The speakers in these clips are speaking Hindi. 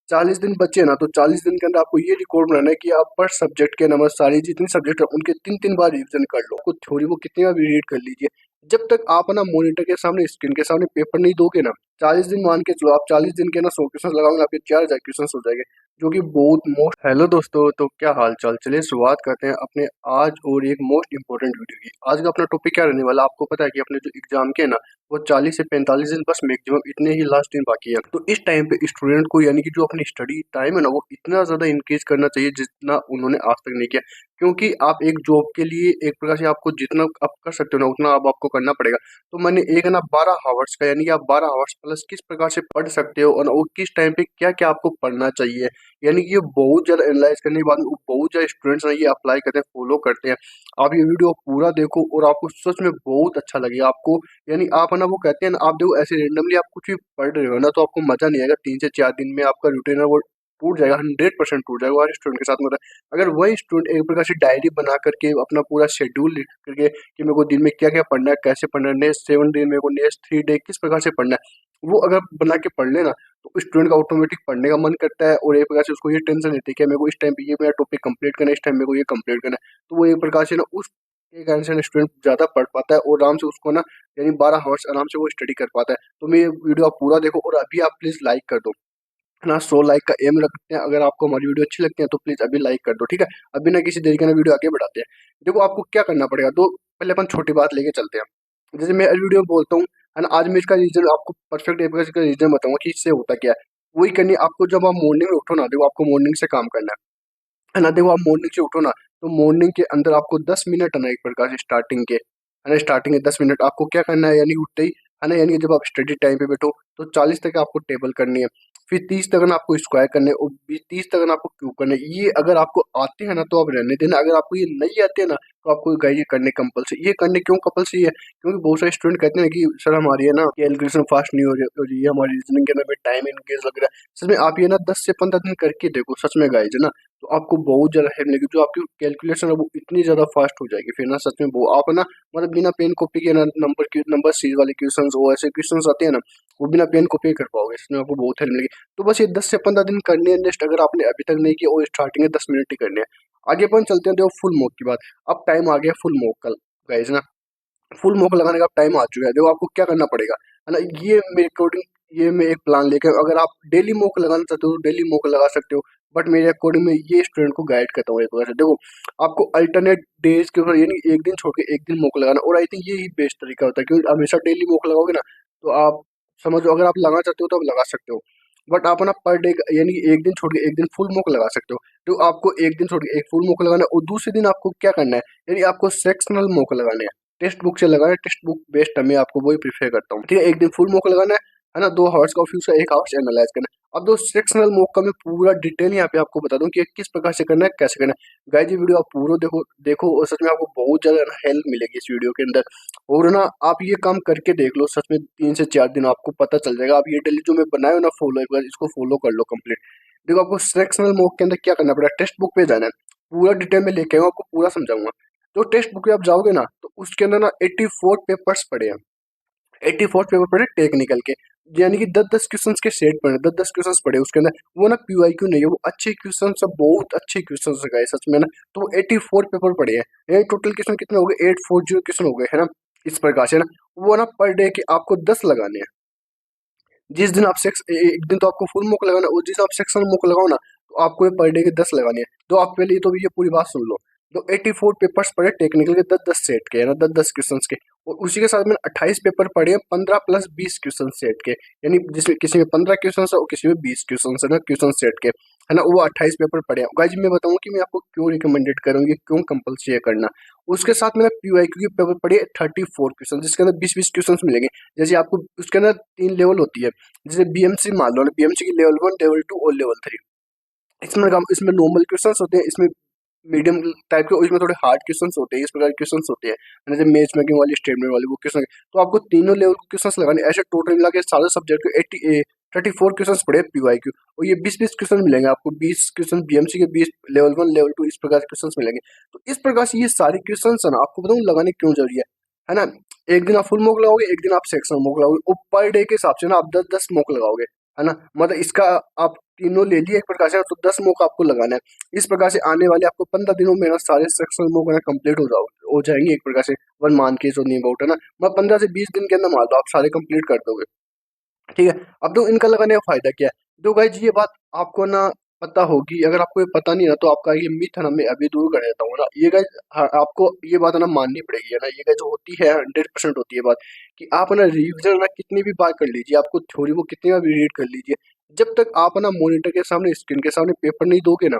40 दिन बचे ना, तो 40 दिन के अंदर आपको ये रिकॉर्ड बनाना है कि आप पर सब्जेक्ट के नंबर सारी जितनी सब्जेक्ट है उनके 3-3 बार रिवीजन कर लो। आपको थ्योरी वो कितनी बार रीड कर लीजिए। जब तक आप ना मॉनिटर के सामने स्क्रीन के सामने पेपर नहीं दोगे ना, 40 दिन मान के चलो, आप 40 दिन के ना 100 क्वेश्चन लगाओगे, आपके 4000 क्वेश्चन हो जाएंगे, जो कि बहुत मोस्ट। हेलो दोस्तों, तो क्या हाल चाल। चलिए शुरुआत करते हैं अपने आज और एक मोस्ट इंपॉर्टेंट वीडियो की। आज का अपना टॉपिक क्या रहने वाला, आपको पता है कि अपने जो एग्जाम के ना वो 40 से 45 दिन बस मैक्सिमम इतने ही लास्ट दिन बाकी है। तो इस टाइम पे स्टूडेंट को यानी कि जो अपनी स्टडी टाइम है ना वो इतना ज़्यादा इंक्रीज करना चाहिए जितना उन्होंने आज तक नहीं किया। क्योंकि आप एक जॉब के लिए एक प्रकार से आपको जितना आप कर सकते हो ना उतना अब आपको करना पड़ेगा। तो मैंने एक है ना 12 आवर्स का, यानी कि आप 12 आवर्स प्लस किस प्रकार से पढ़ सकते हो और वो किस टाइम पे क्या क्या आपको पढ़ना चाहिए, यानी कि ये बहुत ज़्यादा एनालाइज करने के बाद में बहुत ज़्यादा स्टूडेंट्स हैं ये अप्लाई करते हैं, फॉलो करते हैं। आप ये वीडियो पूरा देखो और आपको सच में बहुत अच्छा लगेगा आपको। यानी आप है ना, वो कहते हैं ना, आप देखो ऐसे रेंडमली आप कुछ भी पढ़ रहे हो ना तो आपको मजा नहीं आएगा। 3 से 4 दिन में आपका रूटीन है वो टूट जाएगा, 100% टूट जाएगा। हर स्टूडेंट के साथ में होता है। अगर वही स्टूडेंट एक प्रकार से डायरी बना करके अपना पूरा शेड्यूल लिख करके कि मेरे को दिन में क्या क्या पढ़ना है, कैसे पढ़ना है, नेक्स्ट 7 डे मेरे को, नेक्स्ट 3 डे किस प्रकार से पढ़ना है, वो अगर बना के पढ़ लेना तो स्टूडेंट का ऑटोमेटिक पढ़ने का मन करता है। और एक प्रकार से उसको ये टेंशन रहती है कि मेरे को इस टाइम पे ये मेरा टॉपिक कंप्लीट करना है, इस टाइम मेरे को ये कंप्लीट करना है। तो वो एक प्रकार से ना उस एक आंसर स्टूडेंट ज़्यादा पढ़ पाता है और आराम से उसको ना, यानी 12 आवर्स आराम से वो स्टडी कर पाता है। तो मैं ये वीडियो आप पूरा देखो और अभी आप प्लीज़ लाइक कर दो, है ना। 100 लाइक का एम रखते हैं। अगर आपको हमारी वीडियो अच्छी लगती है तो प्लीज़ अभी लाइक कर दो, ठीक है। अभी ना किसी देरी के ना वीडियो आगे बढ़ाते हैं। देखो आपको क्या करना पड़ेगा, तो पहले अपन छोटी बात लेके चलते हैं। जैसे मैं वीडियो में बोलता हूँ, है ना, आज मैं इसका रीजन आपको परफेक्ट एक का रीजन बताऊंगा कि इससे होता क्या है। वही करनी है आपको। जब आप मॉर्निंग में उठो ना, देखो आपको मॉर्निंग से काम करना है ना। देखो आप मॉर्निंग से उठो ना, तो मॉर्निंग के अंदर आपको 10 मिनट है ना एक प्रकार से स्टार्टिंग के, है ना, स्टार्टिंग के 10 मिनट आपको क्या करना है, यानी उठते ही, है ना, यानी कि जब आप स्टडी टाइम पे बैठो तो 40 तक आपको टेबल करनी है। फिर 30 तक ना आपको स्क्वायर करने हैं और 30 तक ना आपको क्यूब करने हैं। ये अगर आपको आते हैं ना तो आप रहने देना, अगर आपको ये नहीं आते हैं ना तो आपको गाइस ये करने कंपल्सरी। ये करने क्यों कंपल्सरी है, क्योंकि बहुत सारे स्टूडेंट कहते हैं कि सर हमारी है ना कैलकुलेशन फास्ट नहीं हो रही है, हमारी रीजनिंग के अंदर में टाइम इंक्रीज लग रहा है। सच में आप ये ना 10 से 15 दिन करके देखो, सच में गाइस, है ना, तो आपको बहुत ज़्यादा हेल्प मिलेगी। जो आपकी कैलकुलेशन है वो इतनी ज़्यादा फास्ट हो जाएगी फिर ना, सच में वो आप है ना, मतलब बिना पेन कॉपी के ना नंबर सीरीज वाले क्वेश्चंस और ऐसे क्वेश्चंस आते हैं ना, वो बिना पेन कॉपी कर पाओगे। इसमें आपको बहुत हेल्प मिलेगी। तो बस ये 10 से 15 दिन करने हैं नेक्स्ट, अगर आपने अभी तक नहीं किया और स्टार्टिंग है 10 मिनट ही करने हैं। आगे अपन चलते हैं, देखो फुल मॉक की बात। अब टाइम आ गया फुल मॉक का गाइस ना। फुल मॉक लगाने का टाइम आ चुका है। देखो आपको क्या करना पड़ेगा, है ना, ये मेरे अकॉर्डिंग ये मैं एक प्लान लेकर, अगर आप डेली मॉक लगाना चाहते हो तो डेली मॉक लगा सकते हो। बट मेरे अकॉर्डिंग में ये स्टूडेंट को गाइड करता हूँ एक वजह से। देखो आपको अल्टरनेट डेज के ऊपर, यानी एक दिन छोड़ के एक दिन मॉक लगाना, और आई थिंक ये ही बेस्ट तरीका होता है। क्योंकि हमेशा डेली मॉक लगाओगे ना तो आप समझो, अगर आप लगाना चाहते हो तो आप लगा सकते हो। बट आप ना पर डे यानी एक दिन छोड़ के एक दिन फुल मॉक लगा सकते हो। तो आपको एक दिन छोड़ के एक फुल मॉक लगाना है और दूसरे दिन आपको क्या करना है, यानी आपको सेक्शनल मॉक लगाने हैं। टेक्स्ट बुक से लगाना है, टेक्स्ट बुक बेस्ट है, मैं आपको वही प्रीफर करता हूँ, ठीक है। एक दिन फुल मॉक लगाना है ना, 2 आवर्स का, फिर उसका 1 आवर्स एनालाइज करना है। अब दो सेक्शनल मॉक का मैं पूरा डिटेल यहाँ पे आपको बता दूं कि किस प्रकार से करना है, कैसे करना है। गाइस ये वीडियो आप पूरा देखो देखो और सच में आपको बहुत ज्यादा हेल्प मिलेगी इस वीडियो के अंदर। और ना आप ये काम करके देख लो, सच में 3 से 4 दिन आपको पता चल जाएगा। आप ये डेली जो मैं बनाए हो ना फॉलो, एक बार इसको फॉलो कर लो कंप्लीट। देखो आपको सेक्शनल मॉक के अंदर क्या करना पड़ेगा, टेक्स्ट बुक पे जाना है, पूरा डिटेल में लेके आऊँ, आपको पूरा समझाऊंगा। तो टेक्स्ट बुक पे आप जाओगे ना तो उसके अंदर ना 84 पेपर्स पड़े हैं। 84 पेपर पड़े टेक्निकल के, यानी कि 10-10 क्वेश्चन के सेट पड़े, 10-10 क्वेश्चन पड़े उसके अंदर। वो ना पीवाईक्यू नहीं है, वो अच्छे क्वेश्चन सब, बहुत अच्छे क्वेश्चन गए सच में ना। तो वो 84 पेपर पड़े हैं। टोटल क्वेश्चन कितने हो गए, 840 क्वेश्चन हो गए, है ना। इस प्रकार से ना वो ना पर डे के आपको 10 लगाने हैं। जिस दिन आप एक दिन तो आपको फुल मुक लगाना है और जिस आप सेक्शन मुक लगाओ ना तो आपको ये पर डे के 10 लगाने हैं। तो आप पहले तो ये पूरी बात सुन लो। तो 84 पेपर्स पड़े टेक्निकल के, 10-10 सेट के, है ना, 10-10 क्वेश्चन के। और उसी के साथ में 28 पेपर पड़े हैं 15 प्लस 20 क्वेश्चन सेट के, यानी जिसमें किसी में 15 क्वेश्चन है और किसी में 20 क्वेश्चन है ना, क्वेश्चन सेट के, है ना। वो 28 पेपर पड़े हैं गाइस। मैं बताऊँ कि मैं आपको क्यों रिकमेंडेड करूँगी, क्यों कंपल्सरी करना। उसके साथ में पीवाईक्यू के पेपर पड़े 34 क्वेश्चन, जिसके अंदर 20-20 क्वेश्चन मिलेंगे। जैसे आपको उसके अंदर 3 लेवल होती है। जैसे बीएमसी मान लो, बीएमसी की लेवल 1, लेवल 2 और लेवल 3। इसमें नॉर्मल क्वेश्चंस होते हैं, इसमें मीडियम टाइप के और इसमें थोड़े हार्ड क्वेश्चंस होते हैं। इस प्रकार के क्वेश्चंस होते हैं, जैसे मैच मेकिंग वाली, स्टेटमेंट वाली, वो क्वेश्चन। तो आपको तीनों लेवल के क्वेश्चंस लगाने, ऐसे टोटल मिला के सारे सब्जेक्ट के 34 क्वेश्चंस पड़े पीवाईक्यू। और ये 20-20 क्वेश्चन मिलेंगे आपको, 20 क्वेश्चन बीएमसी के, 20 लेवल 1, लेवल 2, इस प्रकार के क्वेश्चन मिलेंगे। तो इस प्रकार से ये सारे क्वेश्चन है ना, आपको बताऊँ लगाने क्यों जरूरी है ना। एक दिन आप फुल मॉक लगाओगे, एक दिन आप सेक्शन मॉक लगाओगे, और पर डे के हिसाब से ना आप 10-10 मॉक लगाओगे, है ना। मतलब इसका आप तीनों ले लिए एक प्रकार से, तो 10 मॉक आपको लगाना है। इस प्रकार से आने वाले आपको 15 दिनों में ना सारे सेक्शनल मॉक ना कंप्लीट हो जाएंगे एक प्रकार से, वन मान के जो नहीं अबाउट है ना, मतलब 15 से 20 दिन के अंदर मान लो आप सारे कंप्लीट कर दोगे। ठीक है, अब तो इनका लगाने का फायदा क्या है, तो गाइज ये बात आपको ना पता होगी, अगर आपको ये पता नहीं है ना तो आपका ये मिथ है ना मैं अभी दूर कर देता हूँ ना, ये गाइज आपको ये बात है ना माननी पड़ेगी है ना, ये गाइज जो होती है 100% होती है बात, कि आप ना रिविजन ना कितनी भी बार कर लीजिए, आपको थ्योरी वो कितनी बार भी रीड कर लीजिए, जब तक आप ना मॉनिटर के सामने स्क्रीन के सामने पेपर नहीं दोगे ना,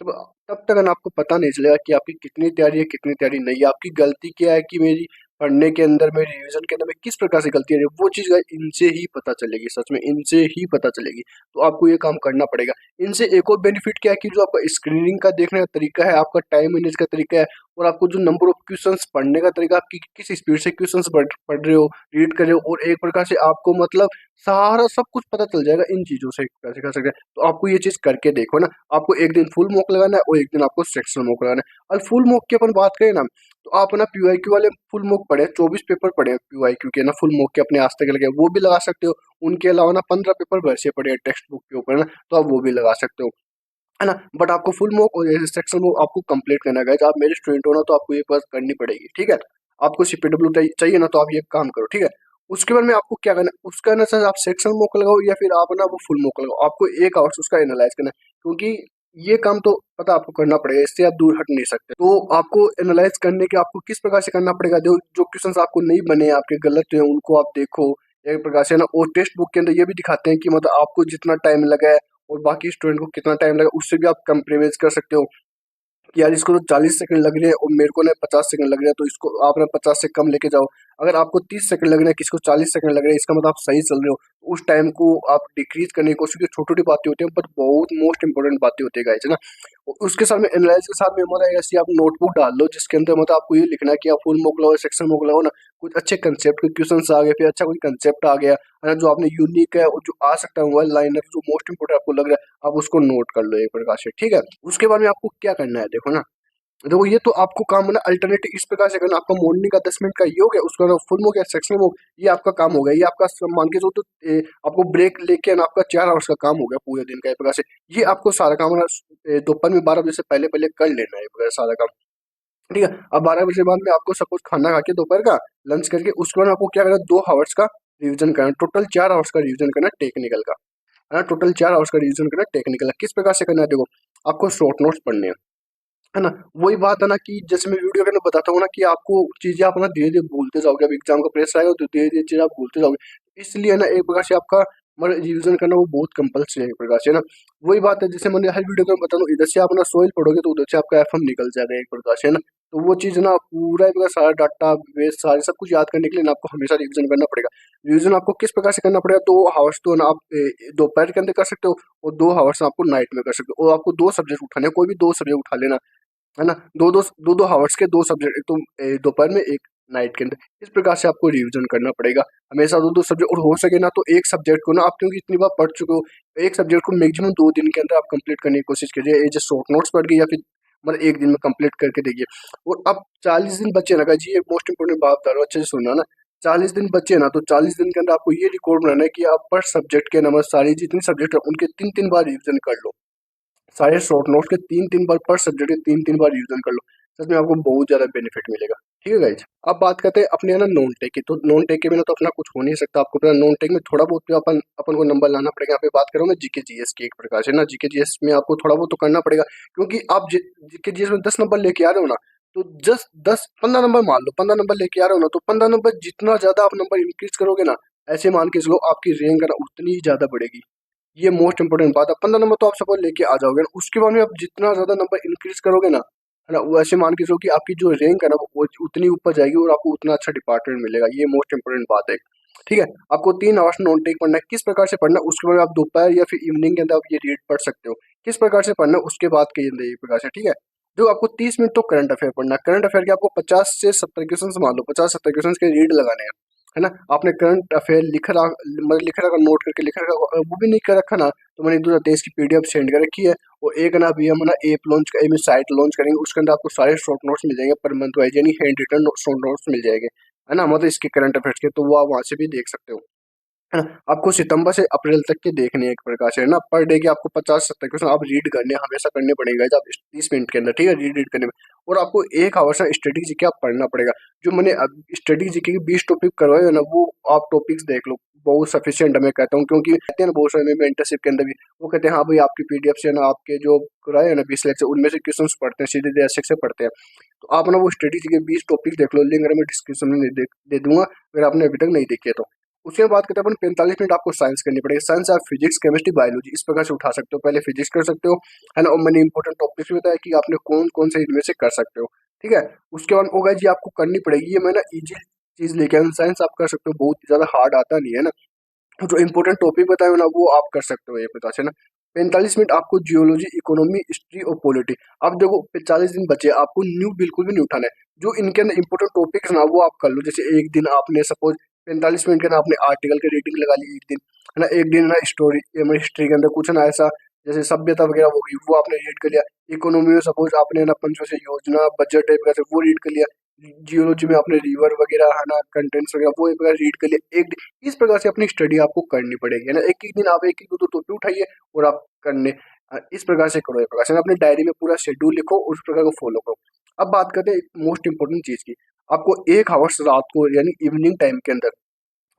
तब तब तक है ना आपको पता नहीं चलेगा कि आपकी कितनी तैयारी है कितनी तैयारी नहीं है, आपकी गलती क्या है, कि मेरी पढ़ने के अंदर में रिवीजन के अंदर में किस प्रकार से गलती है, वो चीज़ इनसे ही पता चलेगी, सच में इनसे ही पता चलेगी। तो आपको ये काम करना पड़ेगा। इनसे एक और बेनिफिट क्या है कि जो आपका स्क्रीनिंग का देखने का तरीका है, आपका टाइम मैनेज का तरीका है, और आपको जो नंबर ऑफ क्वेश्चंस पढ़ने का तरीका, आपकी किस स्पीड से क्वेश्चंस पढ़ रहे हो, रीड कर रहे हो, और एक प्रकार से आपको मतलब सारा सब कुछ पता चल जाएगा इन चीज़ों से, कैसे कर सकते हैं। तो आपको ये चीज़ करके देखो ना, आपको एक दिन फुल मॉक लगाना है और एक दिन आपको सेक्शनल मॉक लगाना है। और फुल मॉक की अपन बात करें ना, तो आप ना पीवाईक्यू वाले फुल मॉक पढ़े, 24 पेपर पढ़े पीवाईक्यू के ना फुल मॉक के अपने आज तक लगे, वो भी लगा सकते हो। उनके अलावा ना 15 पेपर वैसे पढ़े टेक्स्ट बुक के ऊपर ना, तो आप वो भी लगा सकते हो, है ना। बट आपको फुल मॉक और सेक्शन मॉक आपको कंप्लीट करना है guys। आप मेरे स्टूडेंट हो ना, तो आपको ये बात करनी पड़ेगी, ठीक है। आपको सीपीडब्ल्यू चाहिए ना, तो आप ये काम करो, ठीक है। उसके बाद में आपको क्या करना है, उसका ना सर आप सेक्शन मॉक लगाओ या फिर आप ना वो फुल मॉक लगाओ, आपको 1 आवर्स उसका एनालाइज करना है, क्योंकि ये काम तो पता आपको करना पड़ेगा, इससे आप दूर हट नहीं सकते। तो आपको एनालाइज करने के आपको किस प्रकार से करना पड़ेगा, जो जो क्वेश्चंस आपको नहीं बने, आपके गलत हुए, उनको आप देखो एक प्रकार से ना। और टेक्स्ट बुक के अंदर ये भी दिखाते हैं कि मतलब आपको जितना टाइम लगा है और बाकी स्टूडेंट को कितना टाइम लगा, उससे भी आप कंपेरिजन कर सकते हो, कि यार इसको तो 40 सेकंड लग रहे हैं और मेरे को ना 50 सेकंड लग रहे हैं, तो इसको आप ना 50 से कम लेके जाओ। अगर आपको 30 सेकंड लग रहे हैं, किसी को 40 सेकंड लग रहे हैं, इसका मतलब आप सही चल रहे हो। उस टाइम को आप डिक्रीज करने की कोशिश कीजिए। छोटी छोटी बातें होती हैं, पर बहुत मोस्ट इंपॉर्टेंट बातें होती है गाइस, है ना। और उसके साथ में एनालाइज के साथ में मतलब ऐसी आप नोटबुक डाल लो, जिसके अंदर मतलब आपको ये लिखना है कि आप फुल मोक लगाओ, सेक्शन मोक लगाओ ना, कुछ अच्छे कंसेप्ट के क्वेश्चन आ गए, फिर अच्छा कोई कंसेप्ट आ गया, है ना, जो आपने यूनिक है और जो आ सकता है वन लाइनर, जो मोस्ट इंपोर्टेंट आपको लग रहा है, आप उसको नोट कर लो एक प्रकार से, ठीक है। उसके बाद में आपको क्या करना है, देखो ना, देखो ये तो आपको काम है ना अल्टरनेटिव इस प्रकार से करना, आपका मॉर्निंग का 10 मिनट का ये हो गया, उसका फुल हो गया, सेक्शन हो, ये आपका काम हो गया, ये आपका मान के जो तो आपको ब्रेक लेके ना आपका 4 आवर्स का काम हो गया पूरे दिन का एक प्रकार से। ये आपको सारा काम है ना, दोपहर में 12 बजे से पहले पहले कर लेना है एक प्रकार से सारा काम, ठीक है। अब 12 बजे बाद में आपको सपोज खाना खा के दोपहर का लंच करके उसके बाद आपको क्या करना है, 2 आवर्स का रिविजन करना, टोटल 4 आवर्स का रिविजन करना टेक्निकल का, है ना, टोटल 4 आवर्स का रिविजन करना टेक्निकल का। किस प्रकार से करना है, देखो आपको शॉर्ट नोट्स पढ़ने हैं, है ना। वही बात है ना कि जैसे मैं वीडियो के अंदर बताता हूँ ना, कि आपको चीजें आप ना धीरे धीरे भूलते जाओगे, अब एग्जाम का प्रेशर आएगा तो धीरे धीरे चीजें आप भूलते जाओगे, इसलिए ना एक प्रकार से आपका मतलब रिविजन करना वो बहुत कंपल्सरी है एक प्रकार से ना। वही बात है, जैसे मैंने हर वीडियो में बता दूं, इधर से आप ना सोइल पढ़ोगे तो उधर से आपका एफएम निकल जाएगा एक प्रकार से, है ना। तो वो चीज ना पूरा एक प्रकार सारा डाटा बेस सारे सब कुछ याद करने के लिए ना आपको हमेशा रिविजन करना पड़ेगा। रिविजन आपको किस प्रकार से करना पड़ेगा, 2 आवर्स तो ना आप दोपहर के अंदर कर सकते हो, और 2 आवर्स आपको नाइट में कर सकते हो, और आपको 2 सब्जेक्ट उठाने हैं, कोई भी 2 सब्जेक्ट उठा लेना, है ना। दो दो हावर्स के 2 सब्जेक्ट, एक तो दोपहर में एक नाइट के अंदर, इस प्रकार से आपको रिवीजन करना पड़ेगा हमेशा 2 2 सब्जेक्ट, और हो सके ना तो एक सब्जेक्ट को ना आप क्योंकि इतनी बार पढ़ चुके हो, एक सब्जेक्ट को मैक्सिमम 2 दिन के अंदर आप कंप्लीट करने की कोशिश कीजिए, ये जो शॉर्ट नोट्स पढ़ के या फिर मतलब एक दिन में कंप्लीट करके देखिए। और अब 40 दिन बचे ना जी, एक मोस्ट इंपोर्टेंट बात बता रहा हूँ, अच्छे से सुनना ना। 40 दिन बचे ना, तो 40 दिन के अंदर आपको ये रिकॉर्ड बनाना है कि आप पर सब्जेक्ट के नंबर सारी जितनी सब्जेक्ट है उनके 3 3 बार रिविजन कर लो, सारे शॉर्ट नोट्स के 3 3 बार, पर सब्जेक्ट के 3 3 बार रिवीजन कर लो, सच में आपको बहुत ज्यादा बेनिफिट मिलेगा, ठीक है गाइज। अब बात करते हैं अपने है ना नॉन टेक की, तो नॉन टेक के बिना तो अपना कुछ हो नहीं सकता, आपको पता नॉन टेक में थोड़ा बहुत तो अपन अपन को नंबर लाना पड़ेगा। यहाँ पे बात करूँ मैं जीके जीएस की एक प्रकार से ना, जीके जीएस में आपको थोड़ा बहुत तो करना पड़ेगा, क्योंकि आप जीके जीएस में 10 नंबर लेके आ रहे हो ना, तो जस्ट 10 15 नंबर मान लो, 15 नंबर लेके आ रहे हो ना, तो 15 नंबर जितना ज्यादा आप नंबर इंक्रीज करोगे ना, ऐसे मान के चलो आपकी रैंक है ना उतनी ही ज्यादा बढ़ेगी। ये मोस्ट इंपोर्टेंट बात है, 15 नंबर तो आप सपोज लेके आ जाओगे ना, उसके बाद में आप जितना ज्यादा नंबर इंक्रीज करोगे ना, है ना, वो ऐसे मान के चलो कि आपकी जो रैंक है ना वो उतनी ऊपर जाएगी और आपको उतना अच्छा डिपार्टमेंट मिलेगा, ये मोस्ट इंपोर्टेंट बात है, ठीक है। आपको 3 आवर्स नॉन टेक पढ़ना है, किस प्रकार से पढ़ना है उसके बाद आप दोपहर या फिर इवनिंग के अंदर आप ये रीड पढ़ सकते हो, किस प्रकार से पढ़ना है उसके बाद के अंदर ये प्रकार से, ठीक है। जो आपको 30 मिनट तो करंट अफेयर पढ़ना है, करंट अफेयर के आपको 50 से 70 क्वेश्चन मान लो, 50 70 क्वेश्चन के रीड लगाने हैं, है ना। आपने करंट अफेयर लिख रखा नोट करके लिख रखा, वो भी नहीं कर रखा ना, तो मैंने 2023 की पीडीएफ सेंड कर रखी है। और एक ना अभी हम ना ऐप लॉन्च साइट लॉन्च करेंगे, उसके अंदर आपको सारे शॉर्ट नोट्स मिल जाएंगे पर मंथ वाइज, यानी हैंड रिटन शॉर्ट नोट्स मिल जाएंगे, है ना, मतलब इसके करंट अफेयर्स के, तो वो आप वहाँ से भी देख सकते हो। है ना। आपको सितंबर से अप्रैल तक के देखने हैं एक प्रकार से, है ना। पर डे के आपको 50-70 क्वेश्चन आप रीड करने हमेशा करने पड़ेगा जब 30 मिनट के अंदर, ठीक है, रीड करने में। और आपको 1 आवर से स्टडी जीके आप पढ़ना पड़ेगा। जो मैंने अब स्टडी जीके के 20 टॉपिक करवाए हैं ना, वो आप टॉपिक्स देख लो, बहुत सफिशियंट मैं कहता हूँ। क्योंकि कहते हैं ना बहुत सारे मेंटरशिप के अंदर भी वो कहते हैं हाँ भाई आपकी पीडीएफ से ना आपके जो कराए हैं ना 20 लेक्चर उनमें से क्वेश्चन पढ़ते हैं, सीधे बेसिक से पढ़ते हैं। तो आप ना वो स्टडी के 20 टॉपिक देख लो, लिंक मैं डिस्क्रिप्शन में दे दूंगा अगर आपने अभी तक नहीं देखे तो। उसके बाद करते हैं अपन 45 मिनट आपको साइंस करनी पड़ेगी। साइंस आप फिजिक्स केमिस्ट्री बायोलॉजी इस प्रकार से उठा सकते हो। पहले फिजिक्स कर सकते हो, है ना। और मैंने इंपॉर्टेंट टॉपिक्स भी बताया कि आपने कौन कौन से इनमें से कर सकते हो, ठीक है। उसके बाद होगा जी आपको करनी पड़ेगी, ये मैं ना इजी चीज लेके आया हूँ। साइंस आप कर सकते हो, बहुत ज्यादा हार्ड आता नहीं है ना। जो इंपॉर्टेंट टॉपिक बताए हो ना वो आप कर सकते हो ये पता से ना। 45 मिनट आपको जियोलॉजी, इकोनॉमी, हिस्ट्री और पॉलिटी। अब देखो 45 दिन बचे, आपको न्यू बिल्कुल भी नहीं उठाना है। जो इनके अंदर इंपॉर्टेंट टॉपिक्स ना वो आप कर लो। जैसे एक दिन आपने सपोज 45 मिनट के ना आपने आर्टिकल की रीडिंग लगा ली एक दिन, है ना। एक दिन ना स्टोरी हिस्ट्री के अंदर कुछ ना ऐसा जैसे सभ्यता वगैरह होगी वो आपने रीड कर लिया। इकोनॉमी में सपोज आपने ना पंचवर्षीय योजना, बजट टाइप का वो रीड कर लिया। जियोलॉजी में आपने रिवर वगैरह, है ना, कंटेंट्स वगैरह वो एक बार रीड कर लिया एक दिन। इस प्रकार से अपनी स्टडी आपको करनी पड़ेगी, है ना। एक एक दिन आप एक एक दो टॉपिक उठाइए और आप करने इस प्रकार से करो। एक प्रकार से अपने डायरी में पूरा शेड्यूल लिखो और उस प्रकार को फॉलो करो। अब बात करते हैं मोस्ट इंपॉर्टेंट चीज की। आपको 1 आवर्स रात को यानी इवनिंग टाइम के अंदर,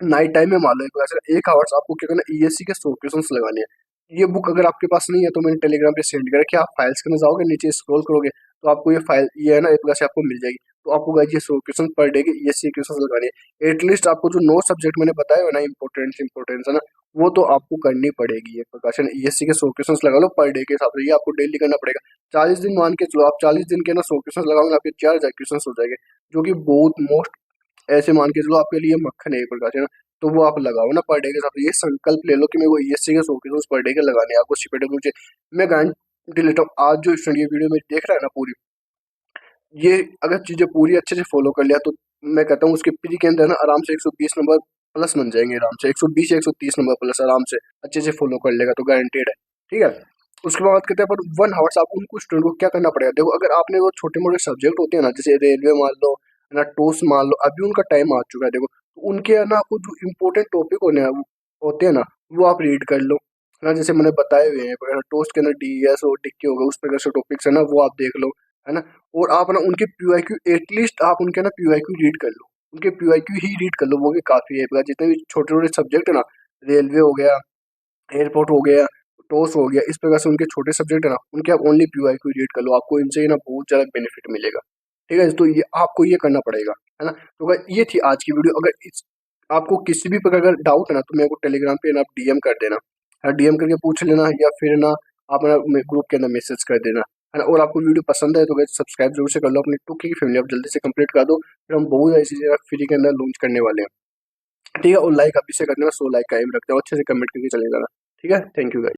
नाइट टाइम में मान लो एक बार ऐसा 1 आवर्स आपको क्या करना है, ईएससी के 100 क्वेश्चन लगाने हैं। ये बुक अगर आपके पास नहीं है तो मैंने टेलीग्राम पे सेंड कर रखी है। आप फाइल्स के अंदर जाओगे, नीचे स्क्रॉल करोगे तो आपको ये फाइल ये है ना एक प्रकार से आपको मिल जाएगी। तो आपको गाइस ये 100 क्वेश्चन पर डे के ईएससी क्वेश्चन लगाने हैं। एटलीस्ट आपको जो 9 सब्जेक्ट मैंने बताया है ना इंपोर्टेंस इंपोर्टेंस, है ना, वो तो आपको करनी पड़ेगी एक प्रकार से। ईएससी के 100 क्वेश्चन लगा लो पर डे के हिसाब से, ये आपको डेली करना पड़ेगा। 40 दिन मान के चलो, आप 40 दिन के ना 100 क्वेश्चन लगाओगे आपके 4000 क्वेश्चन हो जाएंगे, जो कि बहुत मोस्ट ऐसे मान के चलो आपके लिए मक्खन है एक प्रकार से ना। तो वो आप लगाओ ना पर डे के हिसाब से। ये संकल्प ले लो कि मेरे को ईएससी के 100 क्वेश्चन पर डे के लगाने हैं आपको सीपीडब्ल्यू से। मैं गारंटी लेता हूँ आज जो स्टूडेंट ये वीडियो में देख रहा है ना पूरी, ये अगर चीजें पूरी अच्छे से फॉलो कर लिया तो मैं कहता हूँ उसके प्री के अंदर ना आराम से 120 नंबर प्लस बन जाएंगे। आराम से 120 या 130 नंबर प्लस आराम से अच्छे से फॉलो कर लेगा तो गारंटेड है, ठीक है। उसके बाद कहते हैं पर 1 आवर्स आपको उनको स्टूडेंट को क्या करना पड़ेगा। देखो अगर आपने वो छोटे मोटे सब्जेक्ट होते हैं ना, जैसे रेलवे मान लो, है ना, टोस मान लो, अभी उनका टाइम आ चुका है देखो। तो उनके है ना आपको जो इम्पोर्टेंट टॉपिक होते हैं ना वो आप रीड कर लो, है ना। जैसे मैंने बताए हुए हैं टोस्ट के अंदर डीएस और डिक्की होगा, उस प्रकार से टॉपिक्स है ना वो आप देख लो, है ना। और आप ना उनके पीवाईक्यू एटलीस्ट आप उनके ना पीवाईक्यू रीड कर लो, उनके पीवाईक्यू ही रीड कर लो, वो भी काफी है। बिकॉज़ जितने भी छोटे छोटे सब्जेक्ट है ना, रेलवे हो गया, एयरपोर्ट हो गया, टोस हो गया, इस प्रकार से उनके छोटे सब्जेक्ट है ना उनके आप ओनली पीवाईक्यू रीड कर लो, आपको इनसे ना बहुत ज्यादा बेनिफिट मिलेगा, ठीक है। तो ये आपको ये करना पड़ेगा, है ना। तो guys, ये थी आज की वीडियो। अगर इस आपको किसी भी प्रकार का डाउट है ना तो मेरे को टेलीग्राम पे ना आप डीएम कर देना, डीएम करके पूछ लेना, या फिर ना आप ना ग्रुप के अंदर मैसेज कर देना, है ना। और आपको वीडियो पसंद है तो गाइस सब्सक्राइब जरूर से कर लो। अपनी टुकी की फैमिली आप जल्दी से कंप्लीट कर दो, फिर हम बहुत सारी चीजें फ्री के अंदर लॉन्च करने वाले हैं, ठीक है। और लाइक अभी से कर देना, 100 लाइक का एम रखते हो, अच्छे से कमेंट करके चले जाना, ठीक है। Thank you guys.